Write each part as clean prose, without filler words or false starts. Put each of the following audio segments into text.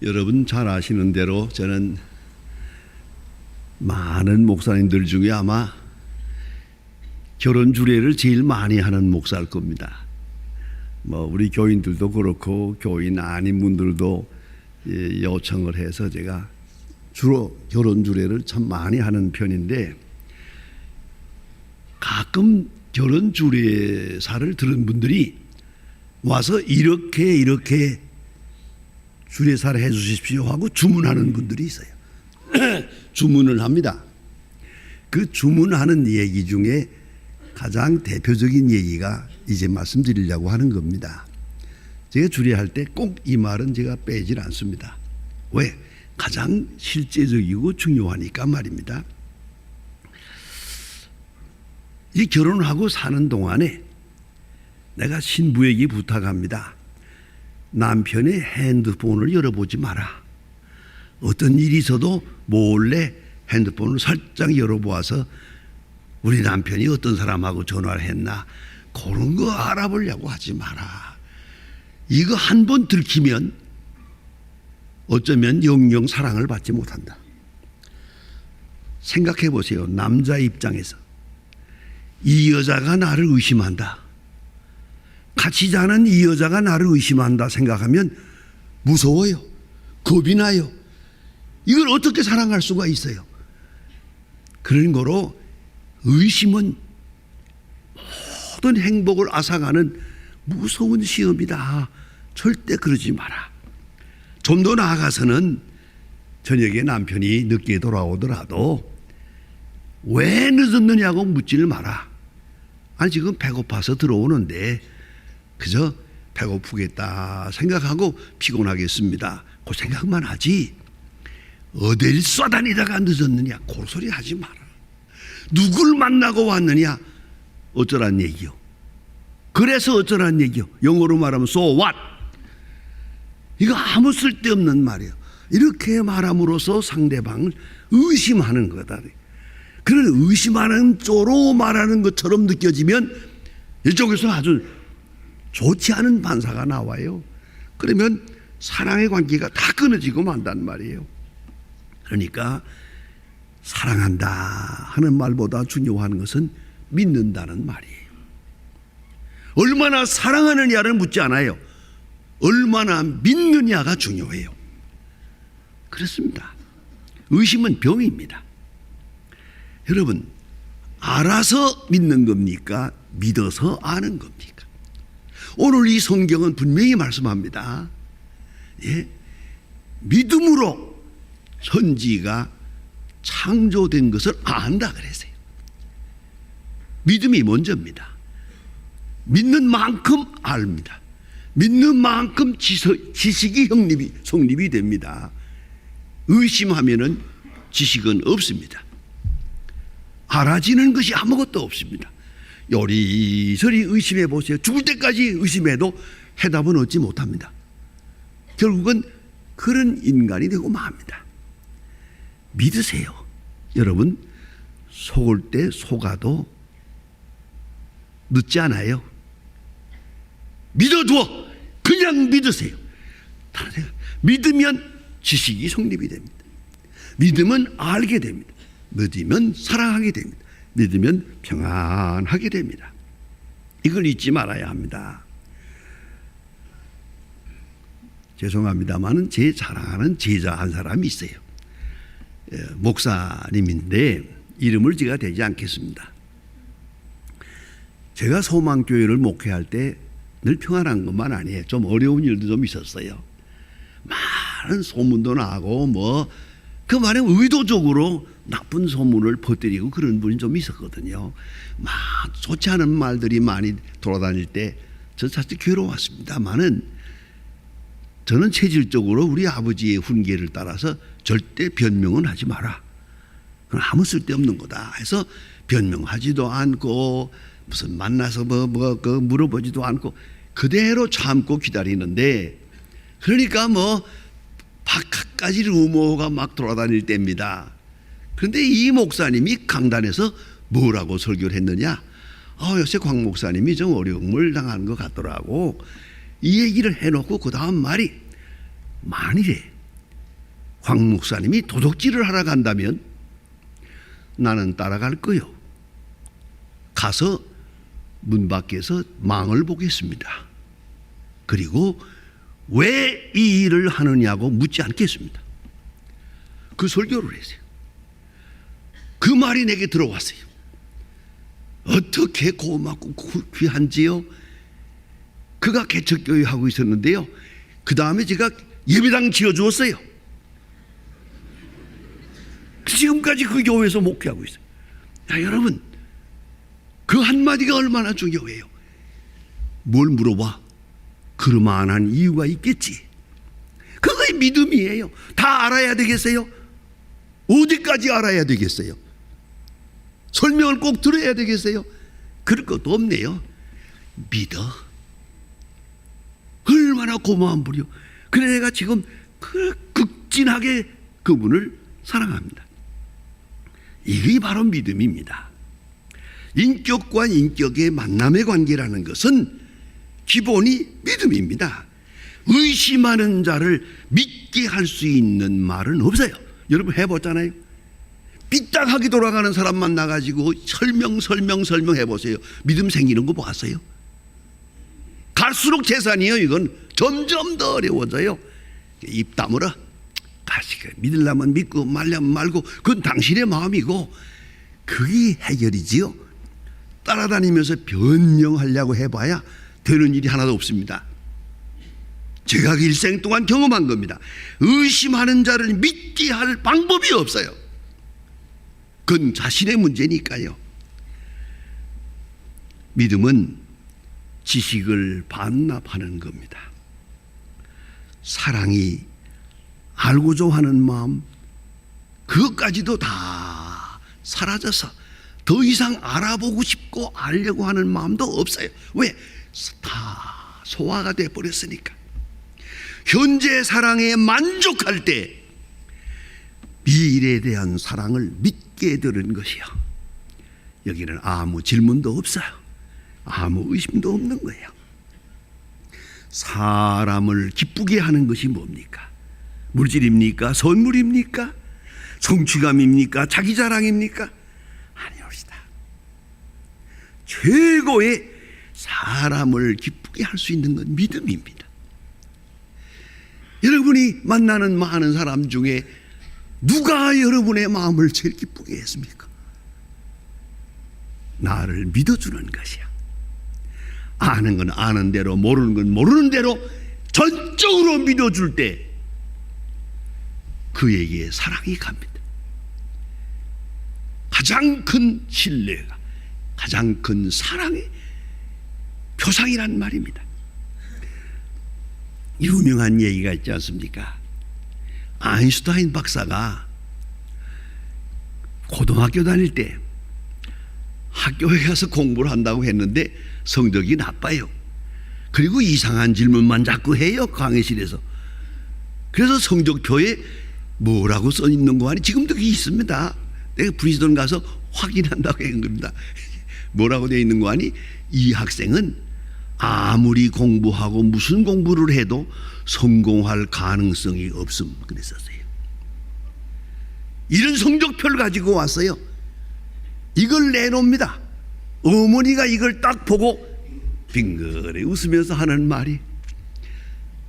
여러분 잘 아시는 대로 저는 많은 목사님들 중에 아마 결혼 주례를 제일 많이 하는 목사일 겁니다. 우리 교인들도 그렇고 교인 아닌 분들도 요청을 해서 제가 주로 결혼 주례를 참 많이 하는 편인데, 가끔 결혼 주례사를 들은 분들이 와서 이렇게 주례사를 해 주십시오 하고 주문하는 분들이 있어요. 주문을 합니다. 그 주문하는 얘기 중에 가장 대표적인 얘기가 이제 말씀드리려고 하는 겁니다. 제가 주례할 때 꼭 이 말은 제가 빼질 않습니다. 왜? 가장 실제적이고 중요하니까 말입니다. 이 결혼하고 사는 동안에 내가 신부에게 부탁합니다. 남편의 핸드폰을 열어보지 마라. 어떤 일이 있어도 몰래 핸드폰을 살짝 열어보아서 우리 남편이 어떤 사람하고 전화를 했나 그런 거 알아보려고 하지 마라. 이거 한 번 들키면 어쩌면 영영 사랑을 받지 못한다. 생각해 보세요. 남자 입장에서 이 여자가 나를 의심한다, 같이 자는 이 여자가 나를 의심한다 생각하면 무서워요. 겁이 나요. 이걸 어떻게 사랑할 수가 있어요? 그런 거로 의심은 모든 행복을 앗아가는 무서운 시험이다. 절대 그러지 마라. 좀 더 나아가서는 저녁에 남편이 늦게 돌아오더라도 왜 늦었느냐고 묻지를 마라. 아니 지금 배고파서 들어오는데 그저 배고프겠다 생각하고 피곤하겠습니다, 그 생각만 하지 어딜 쏘다니다가 늦었느냐 그 소리 하지 마라. 누굴 만나고 왔느냐 어쩌란 얘기요. 그래서 어쩌란 얘기요. 영어로 말하면 so what. 이거 아무 쓸데없는 말이에요. 이렇게 말함으로써 상대방을 의심하는 거다. 그런 의심하는 쪽으로 말하는 것처럼 느껴지면 이쪽에서 아주 좋지 않은 반사가 나와요. 그러면 사랑의 관계가 다 끊어지고 만단 말이에요. 그러니까 사랑한다 하는 말보다 중요한 것은 믿는다는 말이에요. 얼마나 사랑하느냐를 묻지 않아요. 얼마나 믿느냐가 중요해요. 그렇습니다. 의심은 병입니다. 여러분, 알아서 믿는 겁니까? 믿어서 아는 겁니까? 오늘 이 성경은 분명히 말씀합니다. 예? 믿음으로 천지가 창조된 것을 안다 그랬어요. 믿음이 먼저입니다. 믿는 만큼 압니다. 믿는 만큼 지식이 성립이 됩니다. 의심하면은 지식은 없습니다. 알아지는 것이 아무것도 없습니다. 요리저리 의심해 보세요. 죽을 때까지 의심해도 해답은 얻지 못합니다. 결국은 그런 인간이 되고 맙니다. 믿으세요. 여러분, 속을 때 속아도 늦지 않아요. 믿어줘. 그냥 믿으세요. 믿으면 지식이 성립이 됩니다. 믿으면 알게 됩니다. 믿으면 사랑하게 됩니다. 믿으면 평안하게 됩니다. 이걸 잊지 말아야 합니다. 죄송합니다만 제 사랑하는 제자 한 사람이 있어요. 목사님인데 이름을 제가 대지 않겠습니다. 제가 소망교회를 목회할 때 늘 평안한 것만 아니에요. 좀 어려운 일도 좀 있었어요. 많은 소문도 나고 그 말에 의도적으로 나쁜 소문을 퍼뜨리고 그런 분이 좀 있었거든요. 막 좋지 않은 말들이 많이 돌아다닐 때 저 사실 괴로웠습니다만은 저는 체질적으로 우리 아버지의 훈계를 따라서 절대 변명은 하지 마라. 그건 아무 쓸데없는 거다 해서 변명하지도 않고 무슨 만나서 물어보지도 않고 그대로 참고 기다리는데, 그러니까 박하까지 루머가 막 돌아다닐 때입니다. 그런데 이 목사님이 강단에서 뭐라고 설교를 했느냐? 요새 광 목사님이 좀 어려움을 당한 것 같더라고. 이 얘기를 해놓고 그 다음 말이 만일에 황 목사님이 도둑질을 하러 간다면 나는 따라갈 거요. 가서 문 밖에서 망을 보겠습니다. 그리고 왜 이 일을 하느냐고 묻지 않겠습니다. 그 설교를 했어요. 그 말이 내게 들어왔어요. 어떻게 고맙고 귀한지요. 그가 개척교회 하고 있었는데요. 그 다음에 제가 예배당 지어주었어요. 지금까지 그 교회에서 목회하고 있어요. 야, 여러분, 그 한마디가 얼마나 중요해요. 뭘 물어봐? 그럴만한 이유가 있겠지. 그거의 믿음이에요. 다 알아야 되겠어요? 어디까지 알아야 되겠어요? 설명을 꼭 들어야 되겠어요? 그럴 것도 없네요. 믿어. 얼마나 고마운 분이요. 그래 내가 지금 극진하게 그분을 사랑합니다. 이게 바로 믿음입니다. 인격과 인격의 만남의 관계라는 것은 기본이 믿음입니다. 의심하는 자를 믿게 할 수 있는 말은 없어요. 여러분 해보잖아요. 삐딱하게 돌아가는 사람 만나가지고 설명 해보세요. 믿음 생기는 거 보았어요? 갈수록 재산이에요. 이건 점점 더 어려워져요. 입 다물어. 믿으려면 믿고 말려면 말고 그건 당신의 마음이고 그게 해결이지요. 따라다니면서 변명하려고 해봐야 되는 일이 하나도 없습니다. 제가 일생 동안 경험한 겁니다. 의심하는 자를 믿게 할 방법이 없어요. 그건 자신의 문제니까요. 믿음은 지식을 반납하는 겁니다. 사랑이 알고자 하는 마음, 그것까지도 다 사라져서 더 이상 알아보고 싶고 알려고 하는 마음도 없어요. 왜? 다 소화가 되어버렸으니까. 현재 사랑에 만족할 때 미래에 대한 사랑을 믿게 되는 것이요. 여기는 아무 질문도 없어요. 아무 의심도 없는 거예요. 사람을 기쁘게 하는 것이 뭡니까? 물질입니까? 선물입니까? 성취감입니까? 자기 자랑입니까? 아니옵시다. 최고의 사람을 기쁘게 할 수 있는 건 믿음입니다. 여러분이 만나는 많은 사람 중에 누가 여러분의 마음을 제일 기쁘게 했습니까? 나를 믿어주는 것이야. 아는 건 아는 대로 모르는 건 모르는 대로 전적으로 믿어줄 때 그에게 사랑이 갑니다. 가장 큰 신뢰가, 가장 큰 사랑의 표상이란 말입니다. 유명한 얘기가 있지 않습니까? 아인슈타인 박사가 고등학교 다닐 때 학교에 가서 공부를 한다고 했는데 성적이 나빠요. 그리고 이상한 질문만 자꾸 해요, 강의실에서. 그래서 성적표에 뭐라고 써 있는 거 아니? 지금도 그게 있습니다. 내가 브리스톤 가서 확인한다고 한 겁니다. 뭐라고 되어 있는 거 아니? 이 학생은 아무리 공부하고 무슨 공부를 해도 성공할 가능성이 없음 그랬었어요. 이런 성적표를 가지고 왔어요. 이걸 내놓습니다. 어머니가 이걸 딱 보고 빙그레 웃으면서 하는 말이,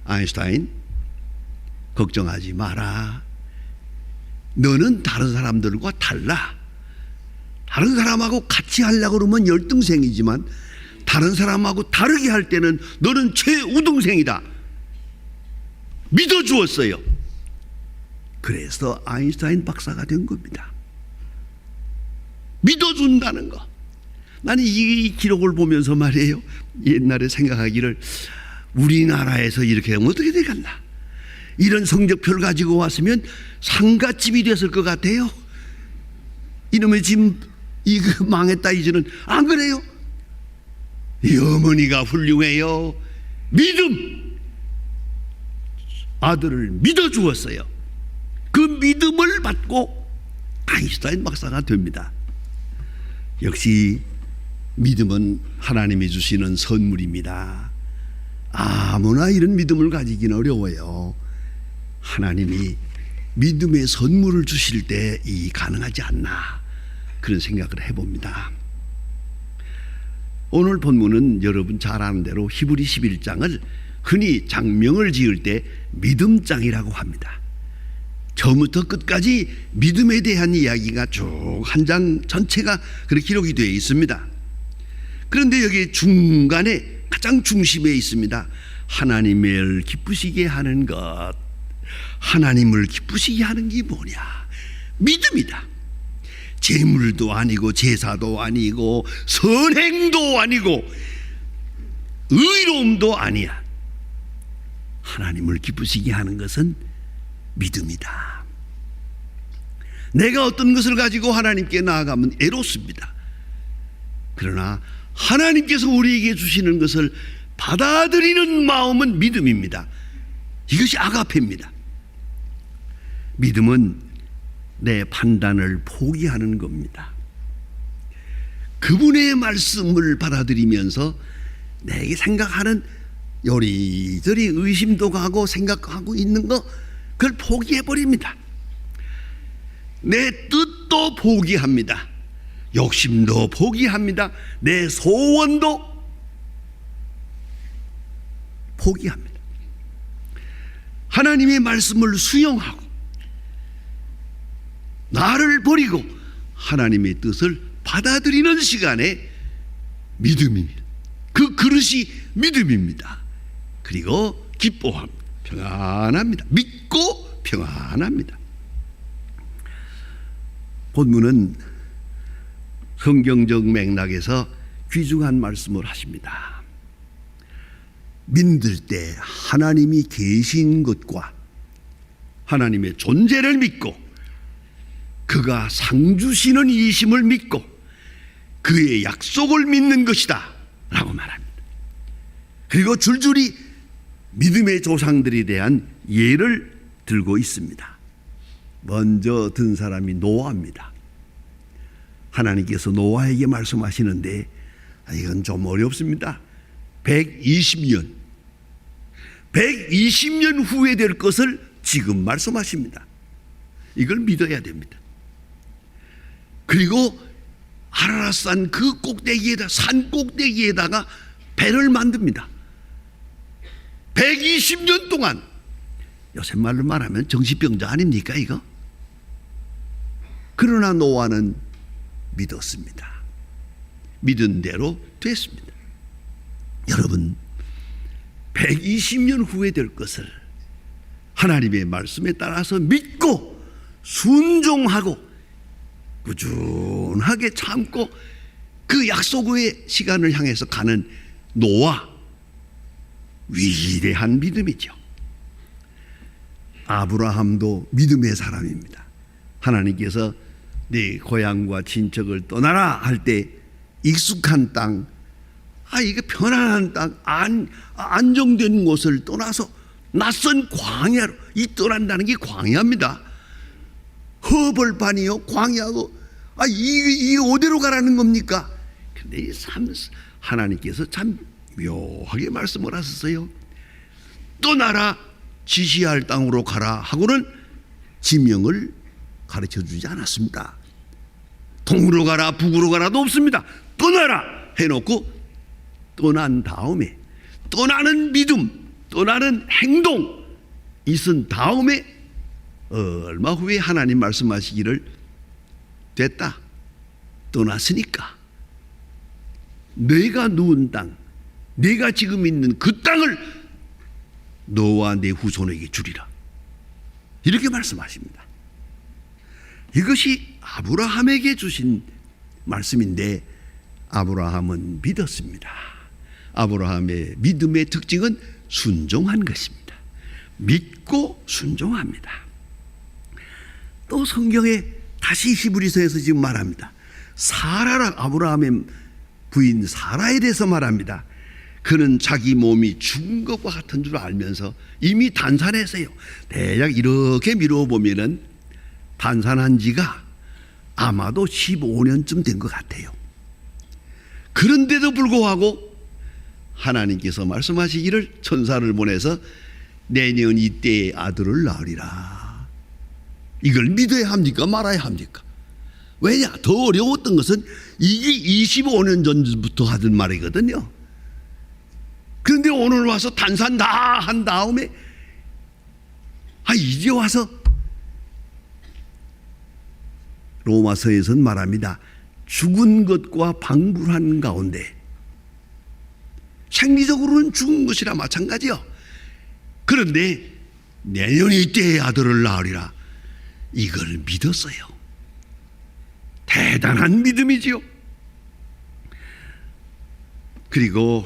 아인슈타인 걱정하지 마라. 너는 다른 사람들과 달라. 다른 사람하고 같이 하려고 그러면 열등생이지만 다른 사람하고 다르게 할 때는 너는 최우등생이다. 믿어주었어요. 그래서 아인슈타인 박사가 된 겁니다. 믿어준다는 거. 나는 이 기록을 보면서 말이에요, 옛날에 생각하기를 우리나라에서 이렇게 하면 어떻게 되겠나. 이런 성적표를 가지고 왔으면 상갓집이 됐을 것 같아요. 이놈의 집 이거 망했다 이제는. 안 그래요? 이 어머니가 훌륭해요. 믿음. 아들을 믿어주었어요. 그 믿음을 받고 아인슈타인 박사가 됩니다. 역시 믿음은 하나님이 주시는 선물입니다. 아무나 이런 믿음을 가지기는 어려워요. 하나님이 믿음의 선물을 주실 때 이 가능하지 않나 그런 생각을 해봅니다. 오늘 본문은 여러분 잘 아는 대로 히브리 11장을 흔히 장명을 지을 때 믿음장이라고 합니다. 처음부터 끝까지 믿음에 대한 이야기가 쭉 한 장 전체가 그렇게 기록이 되어 있습니다. 그런데 여기 중간에 가장 중심에 있습니다. 하나님을 기쁘시게 하는 것. 하나님을 기쁘시게 하는 게 뭐냐? 믿음이다. 제물도 아니고 제사도 아니고 선행도 아니고 의로움도 아니야. 하나님을 기쁘시게 하는 것은 믿음이다. 내가 어떤 것을 가지고 하나님께 나아가면 애롭습니다. 그러나 하나님께서 우리에게 주시는 것을 받아들이는 마음은 믿음입니다. 이것이 아가페입니다. 믿음은 내 판단을 포기하는 겁니다. 그분의 말씀을 받아들이면서 내게 생각하는 요리저리 의심도 가고 생각하고 있는 거 그걸 포기해버립니다. 내 뜻도 포기합니다. 욕심도 포기합니다. 내 소원도 포기합니다. 하나님의 말씀을 수용하고 나를 버리고 하나님의 뜻을 받아들이는 시간에 믿음입니다. 그 그릇이 믿음입니다. 그리고 기뻐합니다. 평안합니다. 믿고 평안합니다. 본문은 성경적 맥락에서 귀중한 말씀을 하십니다. 믿을 때 하나님이 계신 것과 하나님의 존재를 믿고 그가 상 주시는 이심을 믿고 그의 약속을 믿는 것이다 라고 말합니다. 그리고 줄줄이 믿음의 조상들에 대한 예를 들고 있습니다. 먼저 든 사람이 노아입니다. 하나님께서 노아에게 말씀하시는데 이건 좀 어렵습니다. 120년 후에 될 것을 지금 말씀하십니다. 이걸 믿어야 됩니다. 그리고 아라랏산 그 꼭대기에다 산 꼭대기에다가 배를 만듭니다. 120년 동안 요새 말로 말하면 정신병자 아닙니까 이거? 그러나 노아는 믿었습니다. 믿은 대로 됐습니다. 여러분 120년 후에 될 것을 하나님의 말씀에 따라서 믿고 순종하고 꾸준하게 참고 그 약속의 시간을 향해서 가는 노아, 위대한 믿음이죠. 아브라함도 믿음의 사람입니다. 하나님께서 네 고향과 친척을 떠나라 할 때 익숙한 땅, 이게 편안한 땅, 안정된 곳을 떠나서 낯선 광야로, 이 떠난다는 게 광야입니다. 허벌판이요, 광야고, 이 어디로 가라는 겁니까? 근데 이 하나님께서 참 묘하게 말씀을 하셨어요. 떠나라, 지시할 땅으로 가라 하고는 지명을 가르쳐 주지 않았습니다. 동으로 가라, 북으로 가라도 없습니다. 떠나라 해놓고 떠난 다음에 떠나는 믿음, 떠나는 행동 있은 다음에 얼마 후에 하나님 말씀하시기를 됐다, 떠났으니까 내가 누운 땅, 내가 지금 있는 그 땅을 너와 내 후손에게 주리라, 이렇게 말씀하십니다. 이것이 아브라함에게 주신 말씀인데 아브라함은 믿었습니다. 아브라함의 믿음의 특징은 순종한 것입니다. 믿고 순종합니다. 또 성경에 다시 히브리서에서 지금 말합니다. 사라라, 아브라함의 부인 사라에 대해서 말합니다. 그는 자기 몸이 죽은 것과 같은 줄 알면서 이미 단산했어요. 대략 이렇게 미뤄보면은 단산한 지가 아마도 15년쯤 된 것 같아요. 그런데도 불구하고 하나님께서 말씀하시기를 천사를 보내서 내년 이때에 아들을 낳으리라. 이걸 믿어야 합니까? 말아야 합니까? 왜냐? 더 어려웠던 것은 이게 25년 전부터 하던 말이거든요. 그런데 오늘 와서 단산 다 한 다음에 이제 와서 로마서에서는 말합니다. 죽은 것과 방불한 가운데, 생리적으로는 죽은 것이라 마찬가지요. 그런데 내년 이때에 아들을 낳으리라. 이걸 믿었어요. 대단한 믿음이지요. 그리고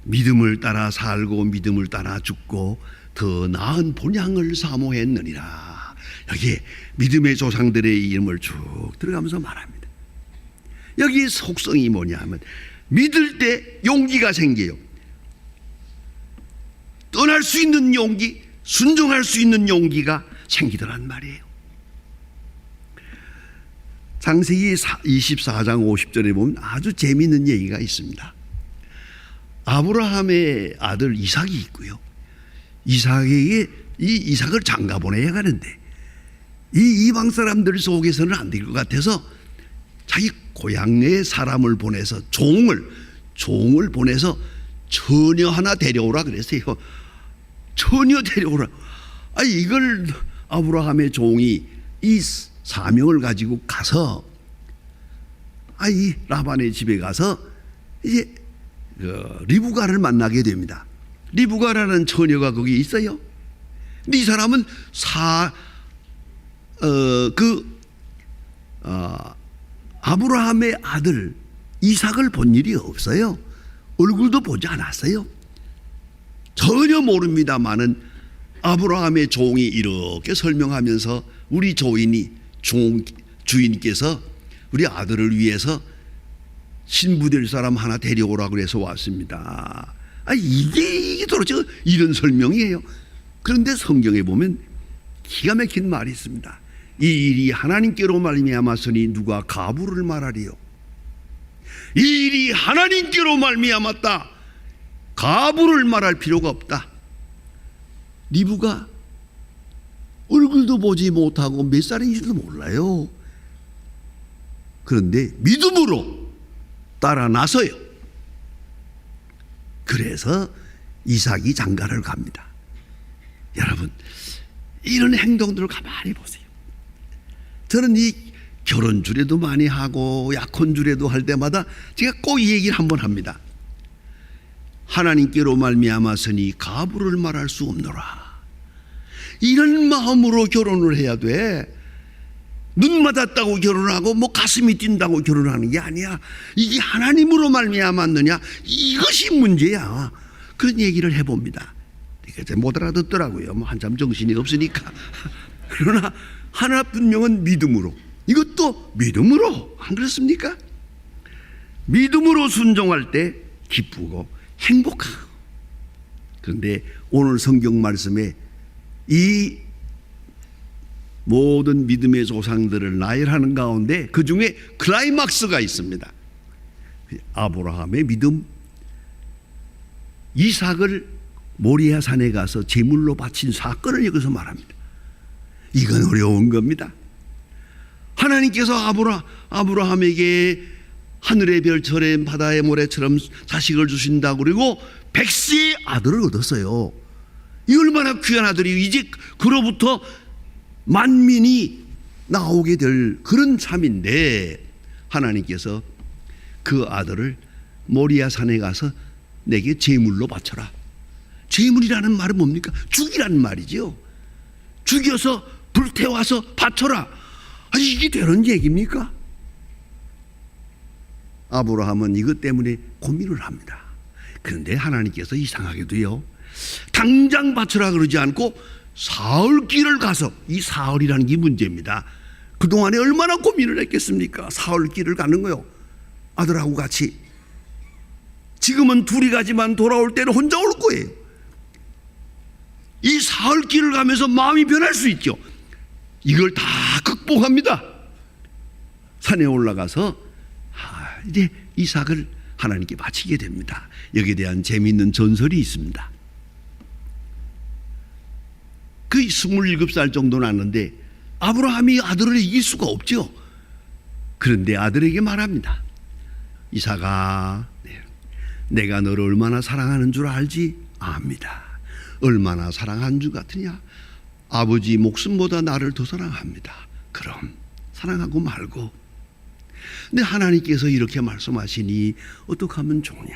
믿음을 따라 살고 믿음을 따라 죽고 더 나은 본향을 사모했느니라. 여기에 믿음의 조상들의 이름을 쭉 들어가면서 말합니다. 여기 속성이 뭐냐면 믿을 때 용기가 생겨요. 떠날 수 있는 용기, 순종할 수 있는 용기가 생기더란 말이에요. 창세기 24장 50절에 보면 아주 재미있는 얘기가 있습니다. 아브라함의 아들 이삭이 있고요. 이삭에게 이 이삭을 장가 보내야 하는데 이 이방 사람들 속에서는 안 될 것 같아서 자기 고향에 사람을 보내서 종을 보내서 처녀 하나 데려오라 그랬어요. 처녀 데려오라. 이걸 아브라함의 종이 이 사명을 가지고 가서 이 라반의 집에 가서 이제 리브가를 만나게 됩니다. 리브가라는 처녀가 거기 있어요. 근데 이 사람은 아브라함의 아들 이삭을 본 일이 없어요. 얼굴도 보지 않았어요. 전혀 모릅니다마는 아브라함의 종이 이렇게 설명하면서 우리 주인께서 우리 아들을 위해서 신부될 사람 하나 데려오라고 해서 왔습니다. 이게 도대체 이런 설명이에요. 그런데 성경에 보면 기가 막힌 말이 있습니다. 이 일이 하나님께로 말미암았으니 누가 가부를 말하리요. 이 일이 하나님께로 말미암았다. 가부를 말할 필요가 없다. 리브가 얼굴도 보지 못하고 몇 살인지도 몰라요. 그런데 믿음으로 따라 나서요. 그래서 이삭이 장가를 갑니다. 여러분, 이런 행동들을 가만히 보세요. 저는 이 결혼 주례도 많이 하고 약혼 주례도 할 때마다 제가 꼭 이 얘기를 한번 합니다. 하나님께로 말미암았으니 가부를 말할 수 없노라. 이런 마음으로 결혼을 해야 돼. 눈 맞았다고 결혼하고 가슴이 뛴다고 결혼하는 게 아니야. 이게 하나님으로 말미암았느냐, 이것이 문제야. 그런 얘기를 해봅니다. 이게 못 알아듣더라고요. 한참 정신이 없으니까. 그러나 하나 분명은 믿음으로, 이것도 믿음으로, 안 그렇습니까? 믿음으로 순종할 때 기쁘고 행복하고. 그런데 오늘 성경 말씀에 이 모든 믿음의 조상들을 나열하는 가운데 그 중에 클라이막스가 있습니다. 아브라함의 믿음, 이삭을 모리아 산에 가서 제물로 바친 사건을 여기서 말합니다. 이건 어려운 겁니다. 하나님께서 아브라함에게 하늘의 별처럼 바다의 모래처럼 자식을 주신다고 그리고 100세의 아들을 얻었어요. 이 얼마나 귀한 아들이 이제 그로부터 만민이 나오게 될 그런 삶인데 하나님께서 그 아들을 모리아 산에 가서 내게 제물로 바쳐라. 제물이라는 말은 뭡니까? 죽이라는 말이죠. 죽여서 불태워서 바쳐라. 이게 되는 얘기입니까? 아브라함은 이것 때문에 고민을 합니다. 그런데 하나님께서 이상하게도요, 당장 바쳐라 그러지 않고 사흘길을 가서, 이 사흘이라는 게 문제입니다. 그동안에 얼마나 고민을 했겠습니까? 사흘길을 가는 거요. 아들하고 같이. 지금은 둘이 가지만 돌아올 때는 혼자 올 거예요. 이 사흘길을 가면서 마음이 변할 수 있죠. 이걸 다 극복합니다. 산에 올라가서 이제 이삭을 하나님께 바치게 됩니다. 여기에 대한 재미있는 전설이 있습니다. 거의 27살 정도 났는데 아브라함이 아들을 이길 수가 없죠. 그런데 아들에게 말합니다. 이삭아, 내가 너를 얼마나 사랑하는 줄 알지? 압니다. 얼마나 사랑하는 줄 같으냐? 아버지 목숨보다 나를 더 사랑합니다. 그럼 사랑하고 말고. 근데 하나님께서 이렇게 말씀하시니 어떻게 하면 좋냐?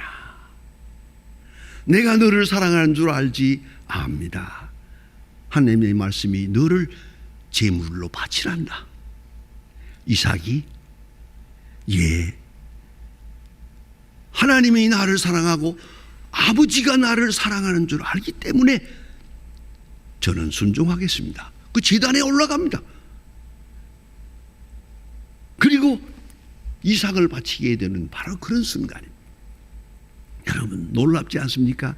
내가 너를 사랑하는 줄 알지? 압니다. 하나님의 말씀이 너를 제물로 바치란다. 이삭이 예, 하나님이 나를 사랑하고 아버지가 나를 사랑하는 줄 알기 때문에 저는 순종하겠습니다. 그 제단에 올라갑니다. 그리고 이삭을 바치게 되는 바로 그런 순간입니다. 여러분 놀랍지 않습니까?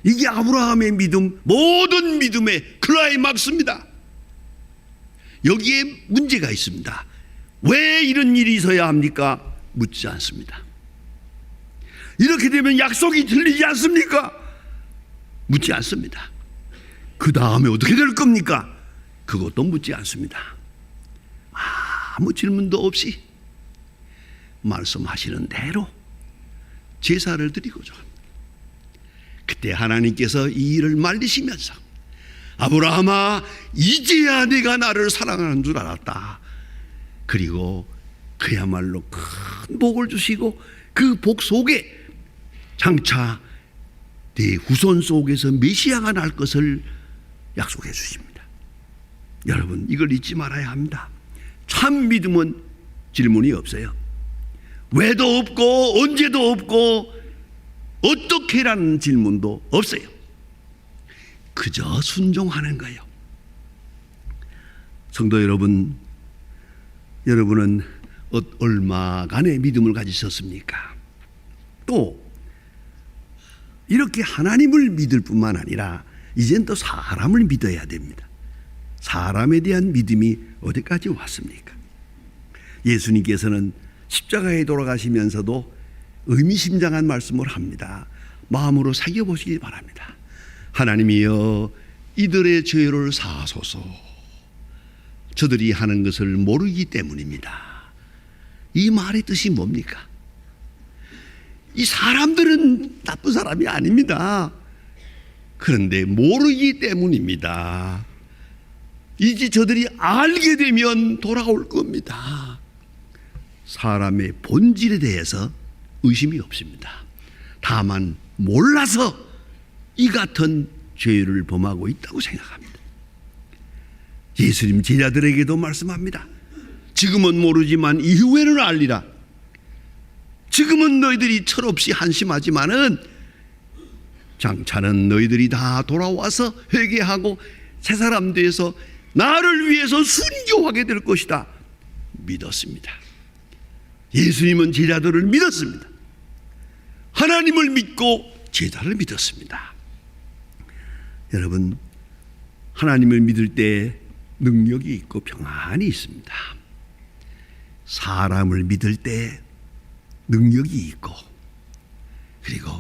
이게 아브라함의 믿음, 모든 믿음의 클라이막스입니다. 여기에 문제가 있습니다. 왜 이런 일이 있어야 합니까? 묻지 않습니다. 이렇게 되면 약속이 들리지 않습니까? 묻지 않습니다. 그 다음에 어떻게 될 겁니까? 그것도 묻지 않습니다. 아무 질문도 없이 말씀하시는 대로 제사를 드리고자 합니다. 그때 하나님께서 이 일을 말리시면서 아브라함아, 이제야 내가 나를 사랑하는 줄 알았다. 그리고 그야말로 큰 복을 주시고 그 복 속에 장차 내 후손 속에서 메시아가 날 것을 약속해 주십니다. 여러분 이걸 잊지 말아야 합니다. 참 믿음은 질문이 없어요. 왜도 없고 언제도 없고 어떻게라는 질문도 없어요. 그저 순종하는 거예요. 성도 여러분, 여러분은 얼마간의 믿음을 가지셨습니까? 또 이렇게 하나님을 믿을 뿐만 아니라 이젠 또 사람을 믿어야 됩니다. 사람에 대한 믿음이 어디까지 왔습니까? 예수님께서는 십자가에 돌아가시면서도 의미심장한 말씀을 합니다. 마음으로 새겨보시기 바랍니다. 하나님이여, 이들의 죄를 사하소서. 저들이 하는 것을 모르기 때문입니다. 이 말의 뜻이 뭡니까? 이 사람들은 나쁜 사람이 아닙니다. 그런데 모르기 때문입니다. 이제 저들이 알게 되면 돌아올 겁니다. 사람의 본질에 대해서 의심이 없습니다. 다만 몰라서 이 같은 죄를 범하고 있다고 생각합니다. 예수님 제자들에게도 말씀합니다. 지금은 모르지만 이후에는 알리라. 지금은 너희들이 철없이 한심하지만은 장차는 너희들이 다 돌아와서 회개하고 새 사람 되어서 나를 위해서 순교하게 될 것이다. 믿었습니다. 예수님은 제자들을 믿었습니다. 하나님을 믿고 제자를 믿었습니다. 여러분, 하나님을 믿을 때 능력이 있고 평안이 있습니다. 사람을 믿을 때 능력이 있고 그리고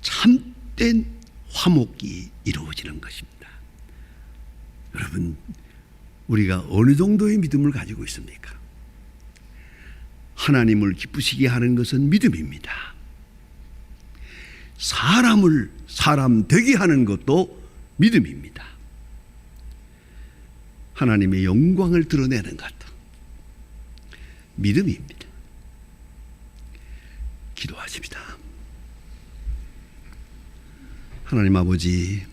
참된 화목이 이루어지는 것입니다. 여러분, 우리가 어느 정도의 믿음을 가지고 있습니까? 하나님을 기쁘시게 하는 것은 믿음입니다. 사람을 사람 되게 하는 것도 믿음입니다. 하나님의 영광을 드러내는 것도 믿음입니다. 기도하십시다. 하나님 아버지,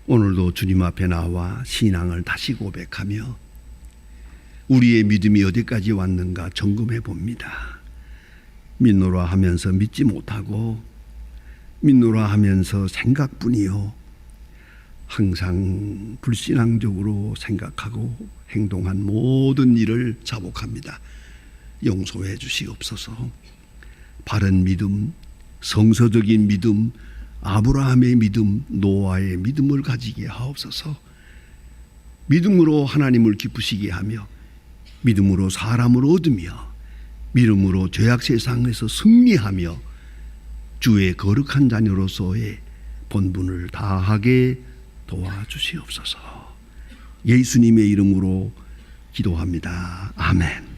오늘도 주님 앞에 나와 신앙을 다시 고백하며 우리의 믿음이 어디까지 왔는가 점검해 봅니다. 믿노라 하면서 믿지 못하고 믿노라 하면서 생각뿐이요, 항상 불신앙적으로 생각하고 행동한 모든 일을 자복합니다. 용서해 주시옵소서. 바른 믿음, 성서적인 믿음, 아브라함의 믿음, 노아의 믿음을 가지게 하옵소서. 믿음으로 하나님을 기쁘시게 하며 믿음으로 사람을 얻으며 믿음으로 죄악 세상에서 승리하며 주의 거룩한 자녀로서의 본분을 다하게 도와주시옵소서. 예수님의 이름으로 기도합니다. 아멘.